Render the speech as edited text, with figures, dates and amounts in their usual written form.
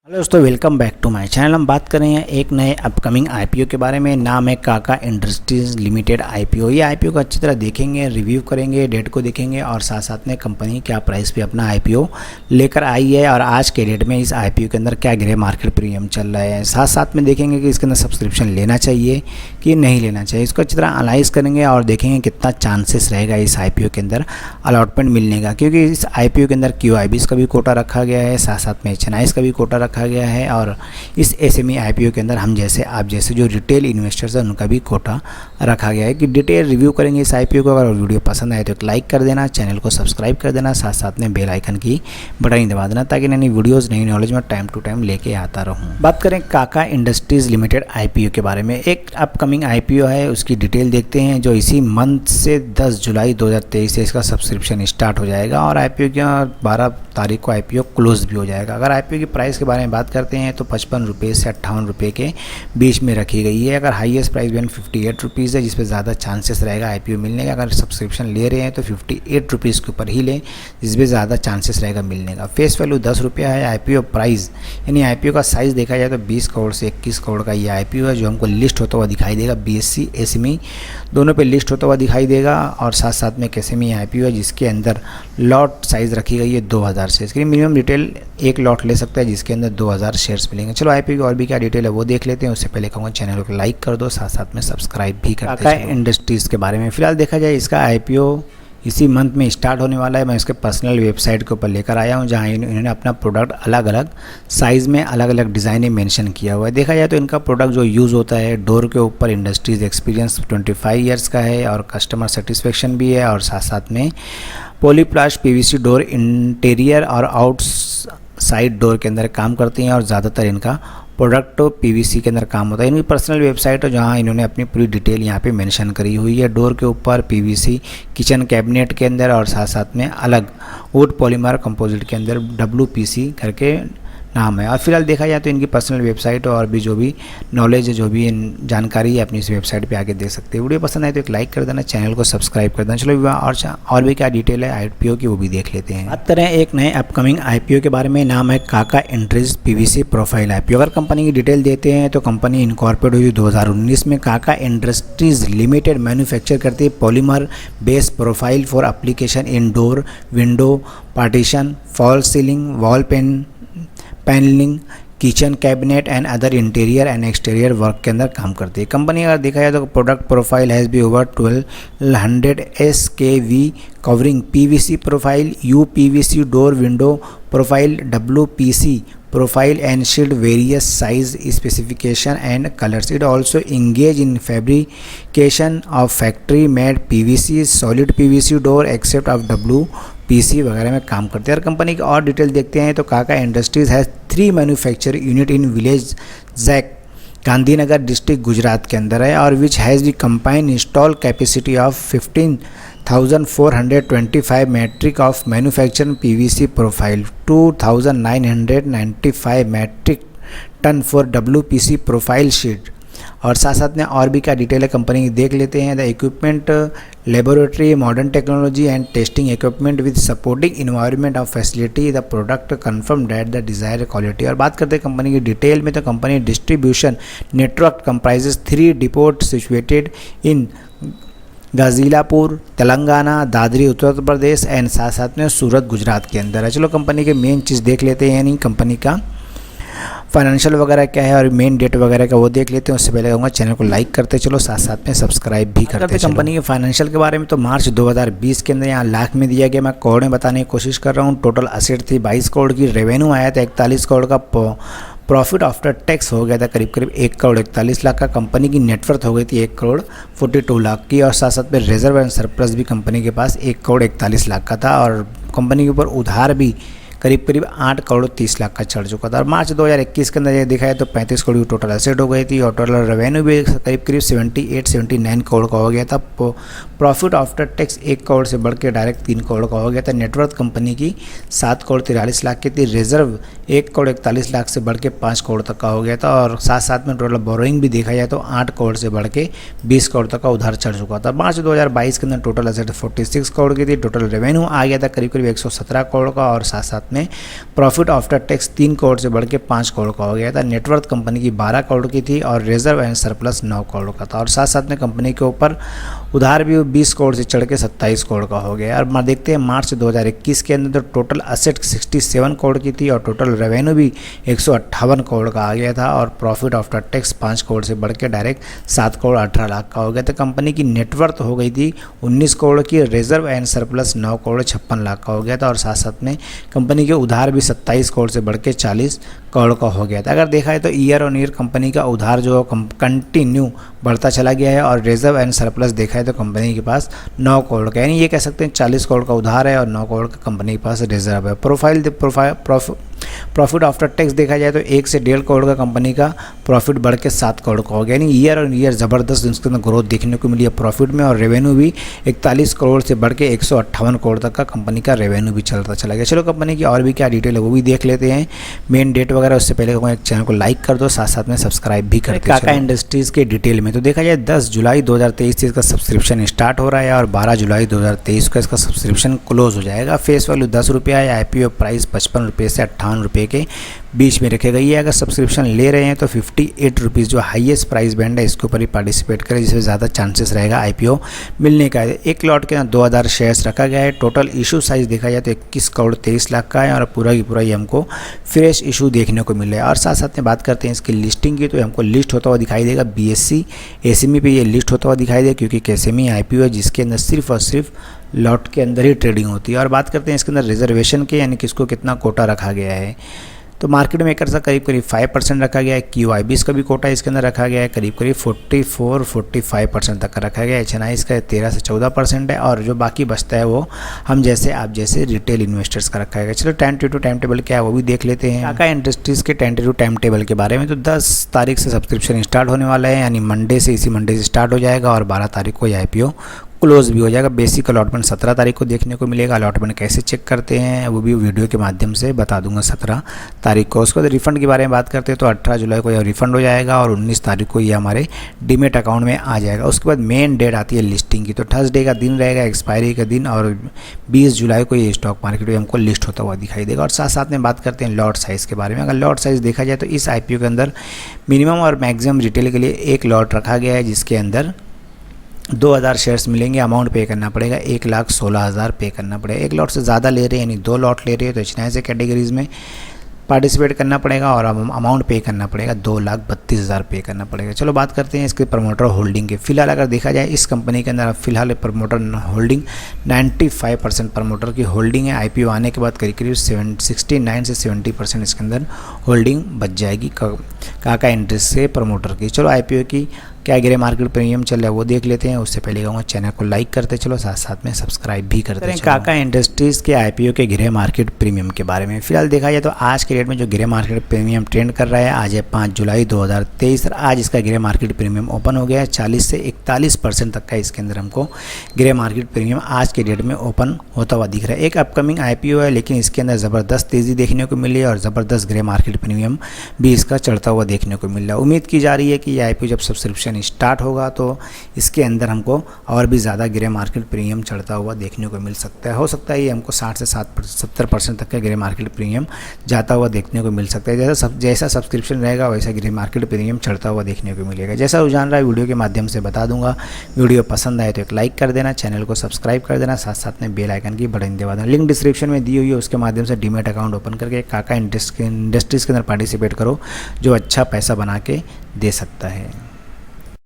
Hello दोस्तों, welcome back to my channel. हम बात कर रहे हैं एक नए अपकमिंग आईपीओ के बारे में। नाम है काका इंडस्ट्रीज लिमिटेड आईपीओ। ये आईपीओ को अच्छी तरह देखेंगे, रिव्यू करेंगे, डेट को देखेंगे और साथ साथ में कंपनी क्या प्राइस पे अपना आईपीओ लेकर आई है और आज के डेट में इस आईपीओ के अंदर क्या ग्रे मार्केट प्रीमियम चल रहा है। साथ साथ में देखेंगे कि इसके अंदर सब्सक्रिप्शन लेना चाहिए कि नहीं लेना चाहिए। इसको अच्छी तरह एनालाइज करेंगे और देखेंगे कितना चांसेस रहेगा इस आईपीओ के अंदर अलॉटमेंट मिलने का, क्योंकि इस आईपीओ के अंदर क्यूआईबीज का भी कोटा रखा गया है, साथ साथ में एचएनआईज का भी कोटा रखा गया है और इस एसएमई आईपीओ के अंदर हम जैसे आप जैसे जो रिटेल इन्वेस्टर्स हैं उनका भी कोटा रखा गया है। कि डिटेल रिव्यू करेंगे इस आईपीओ को। अगर वीडियो पसंद आए तो एक लाइक कर देना, चैनल को सब्सक्राइब कर देना, साथ साथ में बेल आइकन की बटन दबा देना ताकि नई वीडियोज़ नई नॉलेज में टाइम टू टाइम लेके आता रहूँ। बात करें काका इंडस्ट्रीज़ लिमिटेड आईपीओ के बारे में। एक अपकमिंग आईपीओ है, उसकी डिटेल देखते हैं। जो इसी मंथ से 10 जुलाई 2023 से इसका सब्सक्रिप्शन स्टार्ट हो जाएगा और आईपीओ की 12 तारीख को आईपीओ क्लोज भी हो जाएगा। अगर आईपीओ की प्राइस के बारे में बात करते हैं तो 55 रुपये से 58 रुपये के बीच में रखी गई है। अगर हाईएस्ट प्राइस 158 रुपीज़ है जिस पे ज़्यादा चांसेस रहेगा आईपीओ मिलने का। अगर सब्सक्रिप्शन ले रहे हैं तो 58 रुपीज़ के ऊपर ही लें जिस पे ज़्यादा चांसेस रहेगा मिलने का। फेस वैल्यू 10 रुपया है। आईपीओ प्राइस यानी आईपीओ का साइज़ देखा जाए तो 20 करोड़ से 21 करोड़ का ये आईपीओ है जो हमको लिस्ट होता हुआ दिखाई देगा। बीएससी एसएमई दोनों पे लिस्ट होता हुआ दिखाई देगा और साथ साथ में एक एसएमई आईपीओ है जिसके अंदर लॉट साइज़ रखी गई है 2000 शेयर्स की। मिनिमम डिटेल एक लॉट ले सकता है जिसके अंदर 2000 शेयर्स मिलेंगे। चलो आईपीओ की और भी क्या डिटेल है वो देख लेते हैं। उससे पहले कहूँगा चैनल को लाइक कर दो, साथ साथ में सब्सक्राइब भी कर दो। काका इंडस्ट्रीज़ के बारे में फिलहाल देखा जाए इसका आईपीओ इसी मंथ में स्टार्ट होने वाला है। मैं इसके पर्सनल वेबसाइट के ऊपर लेकर आया हूँ जहाँ इन्होंने अपना प्रोडक्ट अलग अलग साइज़ में अलग अलग डिज़ाइन में मेंशन किया हुआ है। देखा जाए तो इनका प्रोडक्ट जो यूज़ होता है डोर के ऊपर इंडस्ट्रीज़ एक्सपीरियंस 25 ईयर्स का है और कस्टमर सेटिस्फेक्शन भी है और साथ साथ में पॉलीप्लास्ट पीवीसी डोर इंटीरियर और आउटसाइड डोर के अंदर काम करती हैं और ज़्यादातर इनका प्रोडक्ट पीवीसी के अंदर काम होता है। इनकी पर्सनल वेबसाइट है जहाँ इन्होंने अपनी पूरी डिटेल यहाँ पे मेंशन करी हुई है। डोर के ऊपर पीवीसी किचन कैबिनेट के अंदर और साथ साथ में अलग वुड पॉलीमर कंपोजिट के अंदर WPC करके नाम है। और फिलहाल देखा जाए तो इनकी पर्सनल वेबसाइट और भी जो भी नॉलेज है जो भी जानकारी है अपनी इस वेबसाइट पे आके देख सकते हैं। वीडियो पसंद आए तो एक लाइक कर देना, चैनल को सब्सक्राइब कर देना। चलो और भी क्या डिटेल है आईपीओ की वो भी देख लेते हैं। बात करें एक नए अपकमिंग आईपीओ के बारे में। नाम है काका इंडस्ट्रीज पीवीसी प्रोफाइल आईपीओ। अगर कंपनी की डिटेल देते हैं तो कंपनी इनकॉर्पोरेट हुई 2019 में। काका इंडस्ट्रीज लिमिटेड मैन्युफैक्चर करती है polymer base profile for application in door, window, partition, fall ceiling, wall panelling, kitchen cabinet and other interior and exterior work के अंदर काम करती है। कंपनी अगर देखा जाए तो product profile has be over 1200 SKV covering PVC profile, UPVC door window profile, WPC profile and shield various size specification and colors. It also engage in fabrication of factory made PVC, solid PVC door except of WPC वगैरह में काम करते हैं। और company की और detail देखते हैं तो Kaka industries has 3 manufacturing unit in village Zak Gandhinagar district Gujarat के अंदर है और which has the combined install capacity of 15,425 metric of manufactured PVC profile, 2,995 metric ton for WPC profile sheet। और साथ साथ में और भी क्या डिटेल है कंपनी की देख लेते हैं। The equipment laboratory, modern technology and testing equipment with supporting environment of facility, the product confirm that the desire quality. और बात करते हैं कंपनी की डिटेल में तो company distribution network comprises 3 depot situated in Gajilapur Telangana, Dadri Uttar Pradesh and साथ साथ में सूरत गुजरात के अंदर है। चलो कंपनी के मेन चीज़ देख लेते हैं, यानी कंपनी का फाइनेंशियल वगैरह क्या है और मेन डेट वगैरह का वो देख लेते हैं। उससे पहले कहूँगा चैनल को लाइक करते चलो, साथ साथ में सब्सक्राइब भी करते चलो। कंपनी के फाइनेंशियल के बारे में तो मार्च 2020 के अंदर यहाँ लाख में दिया गया, मैं करोड़ में बताने की कोशिश कर रहा हूँ। टोटल असेट थी 22 करोड़ की, रेवेन्यू आया था 41 करोड़ का, प्रॉफिट आफ्टर टैक्स हो गया था करीब 1 करोड़ 41 लाख का। कंपनी की नेटवर्थ हो गई थी 1 करोड़ 42 लाख की और साथ साथ में रिजर्व एंड सरप्लस भी कंपनी के पास 1 करोड़ 41 लाख का था और कंपनी के ऊपर उधार भी करीब 8 करोड़ 30 लाख का चढ़ चुका था। और मार्च 2021 के अंदर ये देखा है तो 35 करोड़ की टोटल एसेट हो गई थी और टोटल रेवेन्यू भी करीब 78-79 करोड़ का हो गया था। प्रॉफिट आफ्टर टैक्स 1 करोड़ से बढ़ के डायरेक्ट 3 करोड़ का हो गया था। नेटवर्थ कंपनी की 7 करोड़ 43 लाख की थी। रिजर्व 1,41,00,000 से बढ़ के 5 करोड़ तक का हो गया था। और साथ साथ में टोटल बोरोइंग भी देखा जाए तो 8 करोड़ से बढ़ के 20 करोड़ तक का उधार चढ़ चुका था। मार्च 2022 के अंदर टोटल एसेट 46 करोड़ की थी। टोटल रेवेन्यू आ गया था करीब 117 करोड़ का, और साथ साथ में प्रॉफिट आफ्टर टैक्स 3 करोड़ से बढ़ के 5 करोड़ का हो गया था। नेटवर्थ कंपनी की 12 करोड़ की थी और रिजर्व एंड सरप्लस 9 करोड़ का था। और साथ साथ में कंपनी के ऊपर उधार भी 20 करोड़ से चढ़ के 27 करोड़ का हो गया। और देखते हैं मार्च 2021 के अंदर तो टोटल असेट 67 करोड़ की थी और टोटल रेवेन्यू भी 158 करोड़ का आ गया था। और प्रॉफिट आफ्टर टैक्स 5 करोड़ से बढ़ के डायरेक्ट 7 करोड़ 18 लाख का हो गया। तो कंपनी की नेटवर्थ हो गई थी 19 करोड़ की, reserve and surplus 9 crore 56 lakh का हो गया था। और साथ साथ में कंपनी के उधार भी 27 करोड़ से बढ़ के 40 करोड़ का हो गया था। अगर देखा है तो ईयर ऑन ईयर कंपनी का उधार जो कंटिन्यू बढ़ता चला गया है। और रिजर्व एंड सरप्लस देखा है तो कंपनी के पास 9 करोड़ का, यानी ये कह सकते हैं 40 करोड़ का उधार है और 9 करोड़ का कंपनी के पास रिजर्व है। प्रॉफिट आफ्टर टैक्स देखा जाए तो 1 से 1.5 करोड़ का कंपनी का प्रॉफिट बढ़ के 7 करोड़ का हो गया, यानी ईयर ऑन ईयर ज़बरदस्त इसके अंदर ग्रोथ देखने को मिली है प्रॉफिट में। और रेवेन्यू भी 41 करोड़ से बढ़ के 158 करोड़ तक का कंपनी का रेवेन्यू भी चलता चला गया। चलो कंपनी की और भी क्या डिटेल है वो भी देख लेते हैं, मेन डेट वगैरह। उससे पहले एक चैनल को लाइक कर दो, साथ साथ में सब्सक्राइब भी कर दो। काका इंडस्ट्रीज़ के डिटेल में तो देखा जाए 10 जुलाई 2023 से इसका सब्सक्रिप्शन स्टार्ट हो रहा है और 12 जुलाई 2023 को इसका सब्सक्रिप्शन क्लोज हो जाएगा। फेस वैल्यू 10 रुपया है, IPO प्राइस 55 रुपये से 58 रुपये के बीच में रखी गई है। अगर सब्सक्रिप्शन ले रहे हैं तो 58 रुपीज़ जो हाईएस्ट प्राइस बैंड है इसके ऊपर ही पार्टिसिपेट करें, जिससे ज़्यादा चांसेस रहेगा IPO मिलने का। एक लॉट के अंदर 2000 शेयर्स रखा गया है। टोटल इशू साइज़ देखा जाए तो 21 करोड़ 23 लाख का है और पूरा की पूरा ये हमको फ्रेश इशू देखने को मिले। और साथ साथ में बात करते हैं इसकी लिस्टिंग की, तो हमको लिस्ट होता हुआ दिखाई देगा BSE ASME पे ये लिस्ट होता हुआ दिखाई देगा, क्योंकि ASME IPO है जिसके अंदर सिर्फ और सिर्फ लॉट के अंदर ही ट्रेडिंग होती है। और बात करते हैं इसके अंदर रिजर्वेशन के, यानी कि इसको कितना कोटा रखा गया है, तो मार्केट मेकर का करीब 5% रखा गया है। QIBs का भी कोटा इसके अंदर रखा गया है, करीब 44-45% तक का रखा गया है। HNIs का 13 से 14% है और जो बाकी बचता है वो हम जैसे आप जैसे रिटेल इन्वेस्टर्स का रखा है। चलो टाइम टेबल क्या है वो भी देख लेते हैं। काका इंडस्ट्रीज़ के टाइम टेबल के बारे में, तो 10 तारीख से सब्सक्रिप्शन स्टार्ट होने वाला है, यानी मंडे से, इसी मंडे से स्टार्ट हो जाएगा और 12 तारीख को ये IPO क्लोज भी हो जाएगा। बेसिक अलॉटमेंट 17 तारीख को देखने को मिलेगा। अलॉटमेंट कैसे चेक करते हैं वो भी वीडियो के माध्यम से बता दूंगा 17 तारीख को। उसके बाद रिफंड के बारे में बात करते हैं तो 18 जुलाई को यह रिफंड हो जाएगा और 19 तारीख को ये हमारे डीमेट अकाउंट में आ जाएगा। उसके बाद मेन डेट आती है लिस्टिंग की, तो थर्सडे का दिन रहेगा एक्सपायरी का दिन, और 20 जुलाई को ये स्टॉक मार्केट में हमको लिस्ट होता हुआ दिखाई देगा। और साथ साथ में बात करते हैं लॉट साइज़ के बारे में। अगर लॉट साइज़ देखा जाए तो इस IPO के अंदर मिनिमम और मैक्सिमम रिटेल के लिए एक लॉट रखा गया है, जिसके अंदर 2000 शेयर्स मिलेंगे। अमाउंट पे करना पड़ेगा 1,16,000 पे करना पड़ेगा। एक लॉट से ज़्यादा ले रहे हैं, यानी 2 लॉट ले रहे हैं तो HNI से कैटेगरीज में पार्टिसिपेट करना पड़ेगा और अमाउंट पे करना पड़ेगा 2,32,000 पे करना पड़ेगा। चलो बात करते हैं इसके प्रमोटर होल्डिंग के। फिलहाल अगर देखा जाए इस कंपनी के अंदर फिलहाल प्रमोटर होल्डिंग 95% प्रमोटर की होल्डिंग है। IPO आने के बाद करीब 69 से 70% इसके अंदर होल्डिंग बच जाएगी काका इंडस्ट्रीज से प्रमोटर की। चलो IPO की क्या ग्रे मार्केट प्रीमियम चल रहा है वो देख लेते हैं। उससे पहले कहूँगा चैनल को लाइक करते चलो, साथ साथ में सब्सक्राइब भी करते हैं। काका इंडस्ट्रीज़ के IPO के ग्रे मार्केट प्रीमियम के बारे में फिलहाल देखा जाए तो आज के डेट में जो ग्रे मार्केट प्रीमियम ट्रेंड कर रहा है, आज है 5 जुलाई 2023 और आज इसका ग्रे मार्केट प्रीमियम ओपन हो गया है। 40 से 41% तक का इसके अंदर हमको ग्रे मार्केट प्रीमियम आज के डेट में ओपन होता हुआ दिख रहा है। एक अपकमिंग IPO है, लेकिन इसके अंदर ज़बरदस्त तेज़ी देखने को मिली है और ज़बरदस्त ग्रे मार्केट प्रीमियम भी इसका चढ़ता हुआ देखने को मिल रहा है। उम्मीद की जा रही है कि ये IPO जब सब्सक्रिप्शन स्टार्ट होगा तो इसके अंदर हमको और भी ज़्यादा ग्रे मार्केट प्रीमियम चढ़ता हुआ देखने को मिल सकता है। हो सकता है ये हमको 60 से 70% तक का ग्रे मार्केट प्रीमियम जाता हुआ देखने को मिल सकता है। जैसा सब्सक्रिप्शन रहेगा वैसा ग्रे मार्केट प्रीमियम चढ़ता हुआ देखने को मिलेगा। जैसा रुझान रहा है वीडियो के माध्यम से बता दूंगा। वीडियो पसंद आए तो एक लाइक कर देना, चैनल को सब्सक्राइब कर देना, साथ साथ में बेल आइकन की बटन दबा देना। लिंक डिस्क्रिप्शन में दी हुई है, उसके माध्यम से डीमैट अकाउंट ओपन करके काका इंडस्ट्रीज़ के अंदर पार्टिसिपेट करो, जो अच्छा पैसा बना के दे सकता है।